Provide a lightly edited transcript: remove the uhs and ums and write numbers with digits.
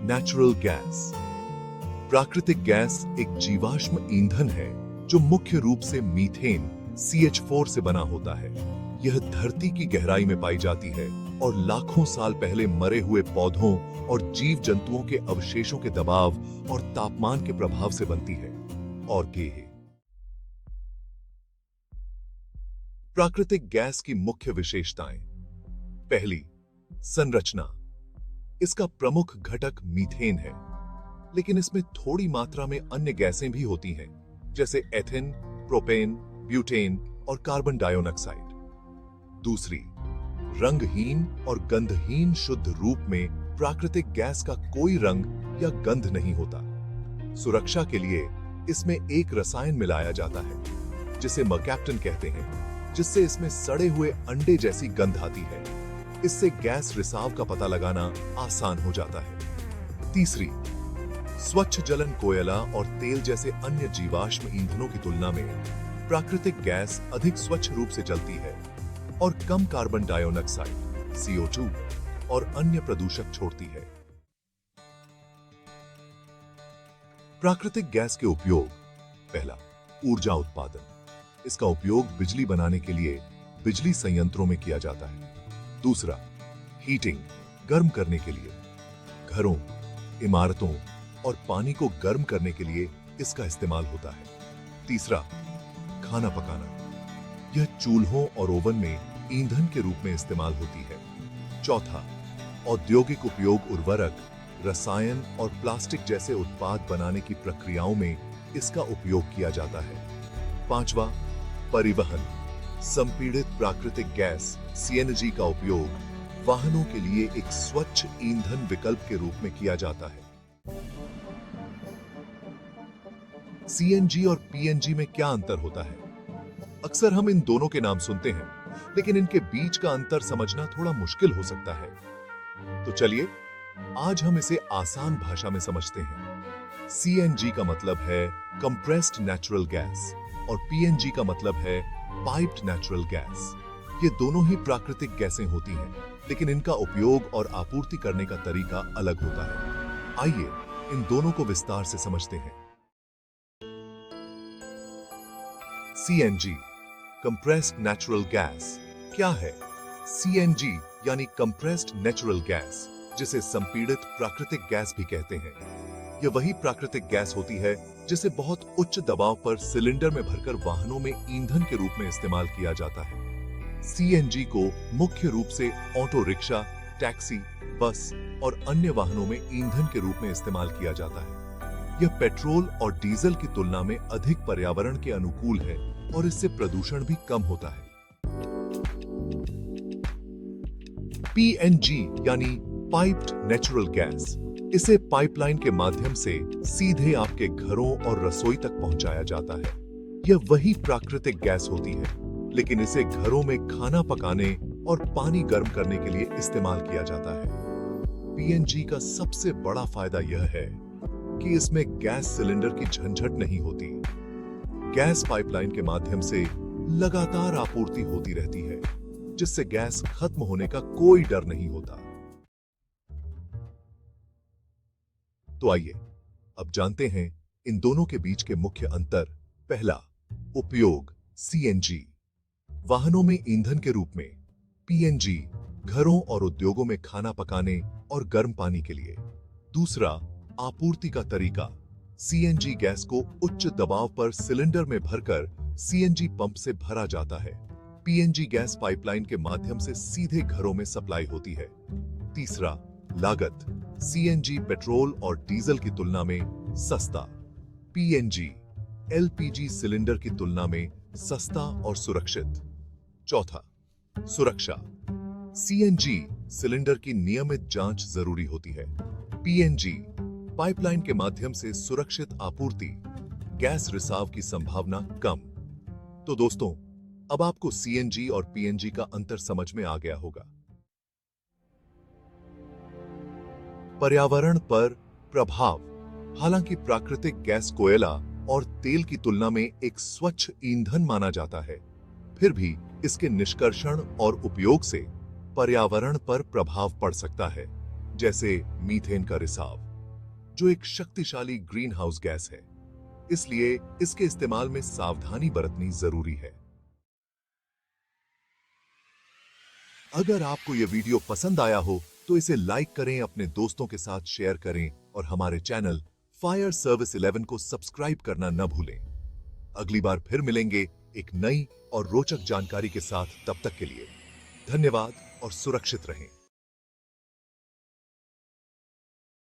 Natural gas. प्राकृतिक gas एक जीवाश्म ईंधन है जो मुख्य रूप से मीथेन CH4 से बना होता है। यह धरती की गहराई में पाई जाती है और लाखों साल पहले मरे हुए पौधों और जीव जंतुओं के अवशेषों के दबाव और तापमान के प्रभाव से बनती है। और प्राकृतिक गैस की मुख्य विशेषताएं। पहली, संरचना। इसका प्रमुख घटक मीथेन है, लेकिन इसमें थोड़ी मात्रा में अन्य गैसें भी होती हैं, जैसे एथेन, प्रोपेन, ब्यूटेन और कार्बन डाइऑक्साइड। दूसरी, रंगहीन और गंधहीन शुद्ध रूप में प्राकृतिक गैस का कोई रंग या गंध नहीं होता। सुरक्षा के लिए इसमें एक रसायन मिलाया जाता है जिसे मर्कैप्टन कहते हैं, जिससे इसमें सड़े हुए अंडे जैसी गंध आती है। इससे गैस रिसाव का पता लगाना आसान हो जाता है। तीसरी, स्वच्छ जलन कोयला और तेल जैसे अन्य जीवाश्म ईंधनों की तुलना में प्राकृतिक गैस अधिक स्वच्छ रूप से जलती है और कम कार्बन डाइऑक्साइड CO2 और अन्य प्रदूषक छोड़ती है। प्राकृतिक गैस के उपयोग। पहला, ऊर्जा उत्पादन। इसका उपयोग बिजली बनाने के लिए बिजली संयंत्रों में किया जाता है। दूसरा, हीटिंग, गर्म करने के लिए। घरों, इमारतों और पानी को गर्म करने के लिए इसका इस्तेमाल होता है। तीसरा, खाना पकाना। यह चूल्हों और ओवन में ईंधन के रूप में इस्तेमाल होती है। चौथा, औद्योगिक उपयोग, उर्वरक, रसायन और प्लास्टिक जैसे उत्पाद बनाने की प्रक्रियाओं में इसका उपयोग किया जाता है। पांचवा, परिवहन। संपीड़ित प्राकृतिक गैस CNG का उपयोग वाहनों के लिए एक स्वच्छ ईंधन विकल्प के रूप में किया जाता है। CNG और PNG में क्या अंतर होता है? अक्सर हम इन दोनों के नाम सुनते हैं, लेकिन इनके बीच का अंतर समझना थोड़ा मुश्किल हो सकता है। तो चलिए आज हम इसे आसान भाषा में समझते हैं। CNG का मतलब है कंप्रेस्ड नेचुरल गैस और PNG का मतलब है पाइप्ड नेचुरल गैस। ये दोनों ही प्राकृतिक गैसें होती हैं, लेकिन इनका उपयोग और आपूर्ति करने का तरीका अलग होता है। आइए इन दोनों को विस्तार से समझते हैं। CNG, कंप्रेस्ड नेचुरल गैस, क्या है? CNG यानी कंप्रेस्ड नेचुरल गैस, जिसे संपीड़ित प्राकृतिक गैस भी कहते हैं। यह वही प्राकृतिक गैस होती है जिसे बहुत उच्च दबाव पर सिलेंडर में भरकर वाहनों में ईंधन के रूप में इस्तेमाल किया जाता है। CNG को मुख्य रूप से ऑटो रिक्शा, टैक्सी, बस और अन्य वाहनों में ईंधन के रूप में इस्तेमाल किया जाता है। यह पेट्रोल और डीजल की तुलना में अधिक पर्यावरण के अनुकूल है और इससे प्रदूषण भी कम होता है। PNG यानी पाइप्ड नेचुरल गैस, इसे पाइपलाइन के माध्यम से सीधे आपके घरों और रसोई तक पहुंचाया जाता है। यह वही प्राकृतिक गैस होती है, लेकिन इसे घरों में खाना पकाने और पानी गर्म करने के लिए इस्तेमाल किया जाता है। PNG का सबसे बड़ा फायदा यह है कि इसमें गैस सिलेंडर की झंझट नहीं होती। गैस पाइपलाइन के माध्यम से लगातार आपूर्ति होती रहती है, जिससे गैस खत्म होने का कोई डर नहीं होता। तो आइए अब जानते हैं इन दोनों के बीच के मुख्य अंतर। पहला, उपयोग। CNG, वाहनों में ईंधन के रूप में। PNG, घरों और उद्योगों में खाना पकाने और गर्म पानी के लिए। दूसरा, आपूर्ति का तरीका। CNG गैस को उच्च दबाव पर सिलेंडर में भरकर CNG पंप से भरा जाता है। PNG गैस पाइपलाइन के माध्यम से सीधे घरों में सप्लाई होती है। तीसरा, लागत। CNG पेट्रोल और डीजल की तुलना में सस्ता। PNG LPG सिलेंडर की तुलना में सस्ता और सुरक्षित। चौथा, सुरक्षा। CNG सिलेंडर की नियमित जांच जरूरी होती है। PNG पाइपलाइन के माध्यम से सुरक्षित आपूर्ति, गैस रिसाव की संभावना कम। तो दोस्तों, अब आपको CNG और PNG का अंतर समझ में आ गया होगा। पर्यावरण पर प्रभाव। हालांकि प्राकृतिक गैस कोयला और तेल की तुलना में एक स्वच्छ ईंधन माना जाता है, फिर भी इसके निष्कर्षण और उपयोग से पर्यावरण पर प्रभाव पड़ सकता है, जैसे मीथेन का रिसाव, जो एक शक्तिशाली ग्रीन हाउस गैस है, इसलिए इसके इस्तेमाल में सावधानी बरतनी जरूरी है। अगर आपको यह वीडियो पसंद आया हो तो इसे लाइक करें, अपने दोस्तों के साथ शेयर करें और हमारे चैनल फायर सर्विस 11 को सब्सक्राइब करना न भूलें। अगली बार फिर मिलेंगे एक नई और रोचक जानकारी के साथ। तब तक के लिए धन्यवाद और सुरक्षित रहें।